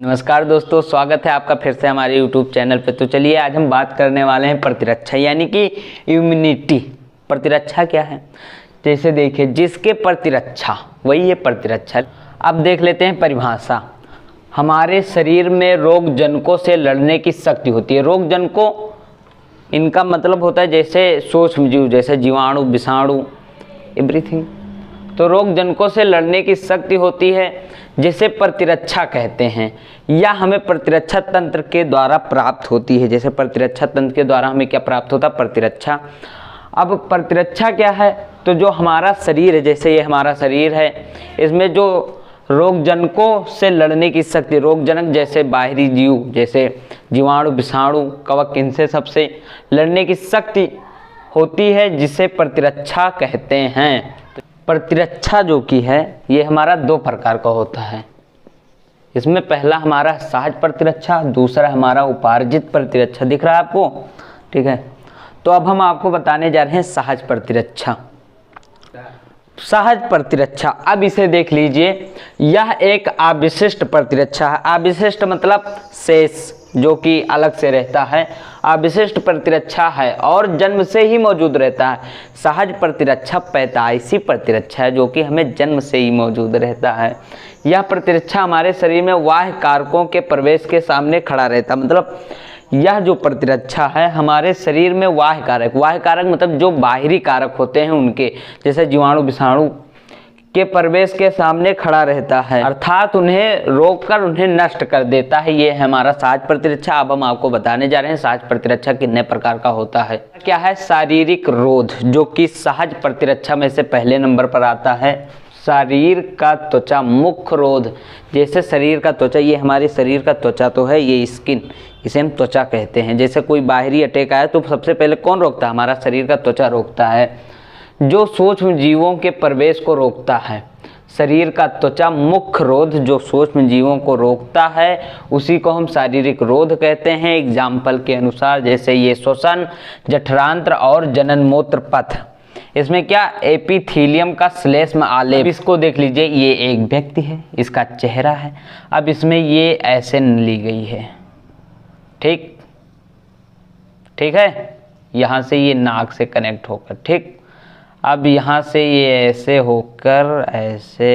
नमस्कार दोस्तों, स्वागत है आपका फिर से हमारे YouTube चैनल पे। तो चलिए आज हम बात करने वाले हैं प्रतिरक्षा यानी कि इम्यूनिटी। प्रतिरक्षा क्या है? जैसे देखिए, जिसके प्रतिरक्षा वही है प्रतिरक्षा। अब देख लेते हैं परिभाषा। हमारे शरीर में रोग जनकों से लड़ने की शक्ति होती है। रोग जनकों, इनका मतलब होता है जैसे सूक्ष्म जीव, जैसे जीवाणु, विषाणु, एवरीथिंग। तो रोग जनकों से लड़ने की शक्ति होती है, जिसे प्रतिरक्षा कहते हैं, या हमें प्रतिरक्षा तंत्र के द्वारा प्राप्त होती है। जैसे प्रतिरक्षा तंत्र के द्वारा हमें क्या प्राप्त होता है? प्रतिरक्षा। अब प्रतिरक्षा क्या है? तो जो हमारा शरीर है, जैसे ये हमारा शरीर है, इसमें जो रोग जनकों से लड़ने की शक्ति, रोग जनक जैसे बाहरी जीव, जैसे जीवाणु, विषाणु, कवक, इनसे सबसे लड़ने की शक्ति होती है, जिसे प्रतिरक्षा कहते हैं। प्रतिरक्षा जो कि है, ये हमारा दो प्रकार का होता है। इसमें पहला हमारा सहज प्रतिरक्षा, दूसरा हमारा उपार्जित प्रतिरक्षा। दिख रहा है आपको? ठीक है। तो अब हम आपको बताने जा रहे हैं सहज प्रतिरक्षा। सहज प्रतिरक्षा, अब इसे देख लीजिए, यह एक अविशिष्ट प्रतिरक्षा है। अविशिष्ट मतलब शेष, जो कि अलग से रहता है, अविशिष्ट प्रतिरक्षा है और जन्म से ही मौजूद रहता है। सहज प्रतिरक्षा पैदाइशी प्रतिरक्षा है, जो कि हमें जन्म से ही मौजूद रहता है। यह प्रतिरक्षा हमारे शरीर में बाह्य कारकों के प्रवेश के सामने खड़ा रहता है। मतलब यह जो प्रतिरक्षा है हमारे शरीर में बाह्य कारक मतलब जो बाहरी कारक होते हैं उनके, जैसे जीवाणु, विषाणु के प्रवेश के सामने खड़ा रहता है, अर्थात उन्हें रोककर उन्हें नष्ट कर देता है। ये है हमारा सहज प्रतिरक्षा। अब हम आपको बताने जा रहे हैं सहज प्रतिरक्षा कितने प्रकार का होता है। क्या है? शारीरिक रोध, जो कि सहज प्रतिरक्षा में से पहले नंबर पर आता है। शरीर का त्वचा मुख्य रोध, जैसे शरीर का त्वचा, ये हमारे शरीर का त्वचा तो है, ये स्किन, इसे हम त्वचा कहते हैं। जैसे कोई बाहरी अटैक आया तो सबसे पहले कौन रोकता है? हमारा शरीर का त्वचा रोकता है, जो सूक्ष्म जीवों के प्रवेश को रोकता है। शरीर का त्वचा मुख्य रोध, जो सूक्ष्म जीवों को रोकता है, उसी को हम शारीरिक रोध कहते हैं। एग्जाम्पल के अनुसार जैसे ये श्वसन, जठरांत्र और जनन मूत्र पथ। इसमें क्या? एपिथेलियम का श्लेष्म आलेप। इसको देख लीजिए, ये एक व्यक्ति है, इसका चेहरा है। अब इसमें ये ऐसे ली गई है, ठीक है। यहाँ से ये नाक से कनेक्ट होकर, ठीक। अब यहाँ से ये ऐसे होकर ऐसे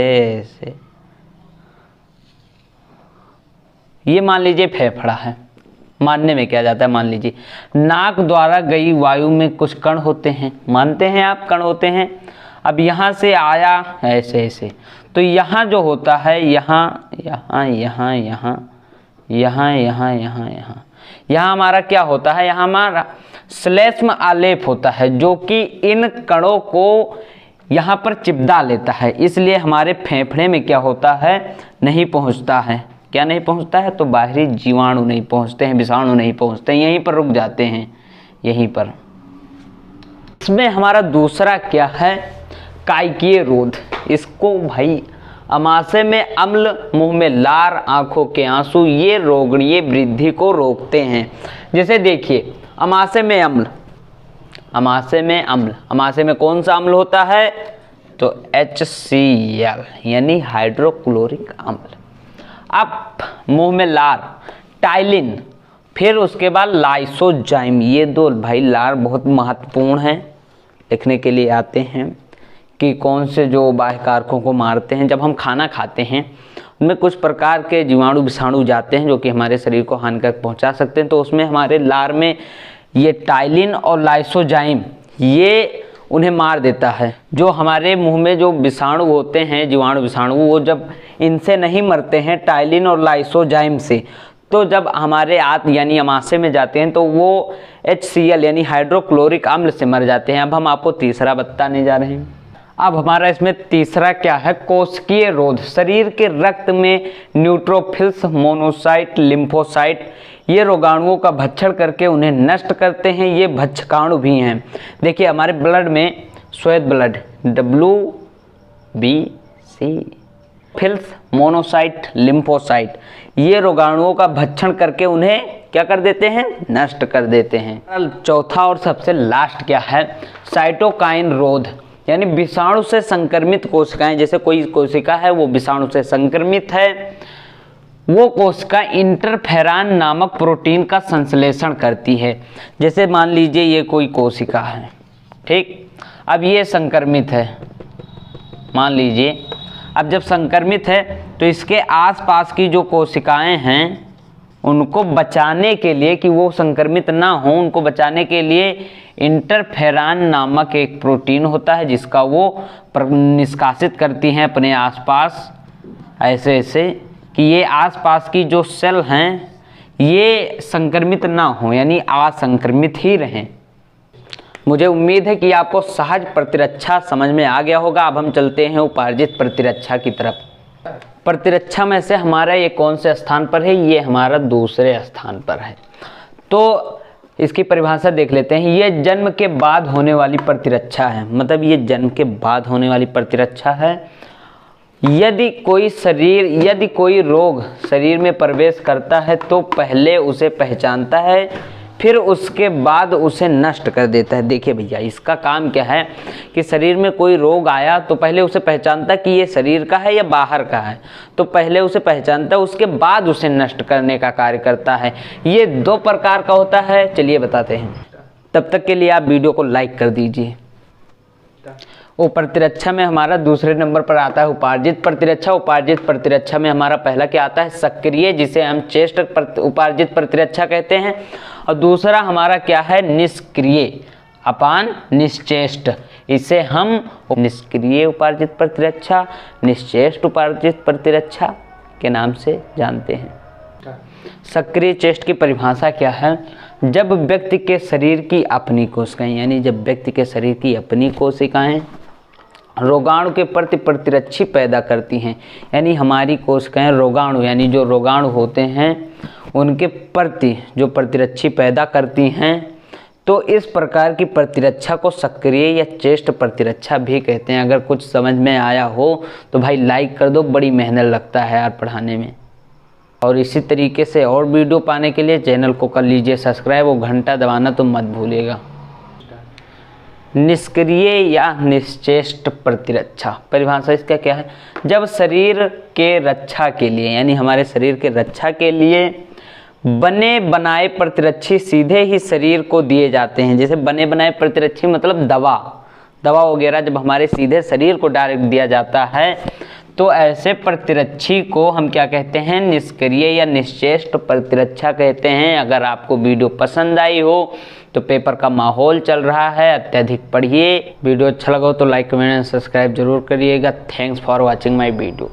ये मान लीजिए फेफड़ा है। मानने में क्या जाता है? मान लीजिए नाक द्वारा गई वायु में कुछ कण होते हैं, मानते हैं आप, कण होते हैं। अब यहाँ से आया ऐसे, तो यहाँ जो होता है, यहाँ हमारा क्या होता है? यहाँ हमारा श्लेष्म आलेप होता है, जो कि इन कणों को यहाँ पर चिपका लेता है। इसलिए हमारे फेफड़े में क्या होता है? नहीं पहुँचता है। क्या नहीं पहुँचता है? तो बाहरी जीवाणु नहीं पहुँचते हैं, विषाणु नहीं पहुँचते हैं, यहीं पर रुक जाते हैं, यहीं पर। इसमें हमारा दूसरा क्या है? कायकीय रोध। इसको भाई अमाशय में अम्ल, मुंह में लार, आंखों के आंसू, ये रोगणीय वृद्धि को रोकते हैं। जैसे देखिए, अमाशय में अम्ल, अमाशय में कौन सा अम्ल होता है? तो HCl यानी हाइड्रोक्लोरिक अम्ल। अब मुंह में लार, टाइलिन, फिर उसके बाद लाइसोजाइम। ये दो भाई लार बहुत महत्वपूर्ण हैं, लिखने के लिए आते हैं कि कौन से जो बाह्य कारकों को मारते हैं। जब हम खाना खाते हैं उनमें कुछ प्रकार के जीवाणु, विषाणु जाते हैं, जो कि हमारे शरीर को हानिकारक पहुंचा सकते हैं। तो उसमें हमारे लार में ये टाइलिन और लाइसोजाइम, ये उन्हें मार देता है। जो हमारे मुंह में जो विषाणु होते हैं, जीवाणु, विषाणु, वो जब इनसे नहीं मरते हैं, टाइलिन और लाइसोजाइम से, तो जब हमारे आंत यानी अमाशय में जाते हैं तो वो HCl यानी हाइड्रोक्लोरिक अम्ल से मर जाते हैं। अब हम आपको तीसरा बताने जा रहे हैं। अब हमारा इसमें तीसरा क्या है? कोशिकीय रोध। शरीर के रक्त में न्यूट्रोफिल्स, मोनोसाइट, लिम्फोसाइट, ये रोगाणुओं का भक्षण करके उन्हें नष्ट करते हैं। ये भक्षकाणु भी हैं। देखिए हमारे ब्लड में श्वेत ब्लड, WBC, फिल्स, मोनोसाइट, लिम्फोसाइट, ये रोगाणुओं का भक्षण करके उन्हें क्या कर देते हैं? नष्ट कर देते हैं। चौथा और सबसे लास्ट क्या है? साइटोकाइन रोध। यानी विषाणु से संक्रमित कोशिकाएं, जैसे कोई कोशिका है वो विषाणु से संक्रमित है वो कोशिका इंटरफेरॉन नामक प्रोटीन का संश्लेषण करती है। जैसे मान लीजिए ये कोई कोशिका है, ठीक, अब ये संक्रमित है, मान लीजिए, अब जब संक्रमित है तो इसके आसपास की जो कोशिकाएं हैं उनको बचाने के लिए, कि वो संक्रमित ना हो, उनको बचाने के लिए इंटरफेरॉन नामक एक प्रोटीन होता है जिसका वो निष्कासित करती हैं अपने आसपास, ऐसे ऐसे कि ये आसपास की जो सेल हैं ये संक्रमित ना हो, यानी असंक्रमित ही रहें। मुझे उम्मीद है कि आपको सहज प्रतिरक्षा समझ में आ गया होगा। अब हम चलते हैं उपार्जित प्रतिरक्षा की तरफ। प्रतिरक्षा में से हमारा ये कौन से स्थान पर है? ये हमारा दूसरे स्थान पर है। तो इसकी परिभाषा देख लेते हैं। ये जन्म के बाद होने वाली प्रतिरक्षा है, मतलब ये जन्म के बाद होने वाली प्रतिरक्षा है। यदि कोई रोग शरीर में प्रवेश करता है तो पहले उसे पहचानता है, फिर उसके बाद उसे नष्ट कर देता है। देखिए भैया, इसका काम क्या है कि शरीर में कोई रोग आया तो पहले उसे पहचानता है कि ये शरीर का है या बाहर का है, तो पहले उसे पहचानता है, उसके बाद उसे नष्ट करने का कार्य करता है। ये 2 प्रकार का होता है, चलिए बताते हैं। तब तक के लिए आप वीडियो को लाइक कर दीजिए। वो प्रतिरक्षा में हमारा दूसरे नंबर पर आता है उपार्जित प्रतिरक्षा। उपार्जित प्रतिरक्षा में हमारा पहला क्या आता है? सक्रिय, जिसे हम चेष्ट उपार्जित प्रतिरक्षा कहते हैं। और दूसरा हमारा क्या है? निष्क्रिय अपान निश्चेष्ट, इसे हम निष्क्रिय उपार्जित प्रतिरक्षा, निश्चेष्ट उपार्जित प्रतिरक्षा के नाम से जानते हैं। सक्रिय चेष्ट की परिभाषा क्या है? जब व्यक्ति के शरीर की अपनी कोशिकाएं, यानी जब व्यक्ति के शरीर की अपनी कोशिकाएं रोगाणु के प्रति प्रतिरक्षी पैदा करती हैं, यानी हमारी कोशिकाएं रोगाणु, यानी जो रोगाणु होते हैं उनके प्रति जो प्रतिरक्षी पैदा करती हैं, तो इस प्रकार की प्रतिरक्षा को सक्रिय या चेष्ट प्रतिरक्षा भी कहते हैं। अगर कुछ समझ में आया हो तो भाई लाइक कर दो, बड़ी मेहनत लगता है यार पढ़ाने में। और इसी तरीके से और वीडियो पाने के लिए चैनल को कर लीजिए सब्सक्राइब और घंटा दबाना तो मत भूलिएगा। निष्क्रिय या निश्चेष्ट प्रतिरक्षा, परिभाषा इसका क्या है? जब शरीर के रक्षा के लिए, यानी हमारे शरीर के रक्षा के लिए बने बनाए प्रतिरक्षी सीधे ही शरीर को दिए जाते हैं। जैसे बने बनाए प्रतिरक्षी मतलब दवा वगैरह जब हमारे सीधे शरीर को डायरेक्ट दिया जाता है, तो ऐसे प्रतिरक्षी को हम क्या कहते हैं? निष्क्रिय या निश्चेष्ट प्रतिरक्षा कहते हैं। अगर आपको वीडियो पसंद आई हो तो पेपर का माहौल चल रहा है, अत्यधिक पढ़िए। वीडियो अच्छा लगा हो तो लाइक, कमेंट एंड सब्सक्राइब जरूर करिएगा। Thanks for watching my video.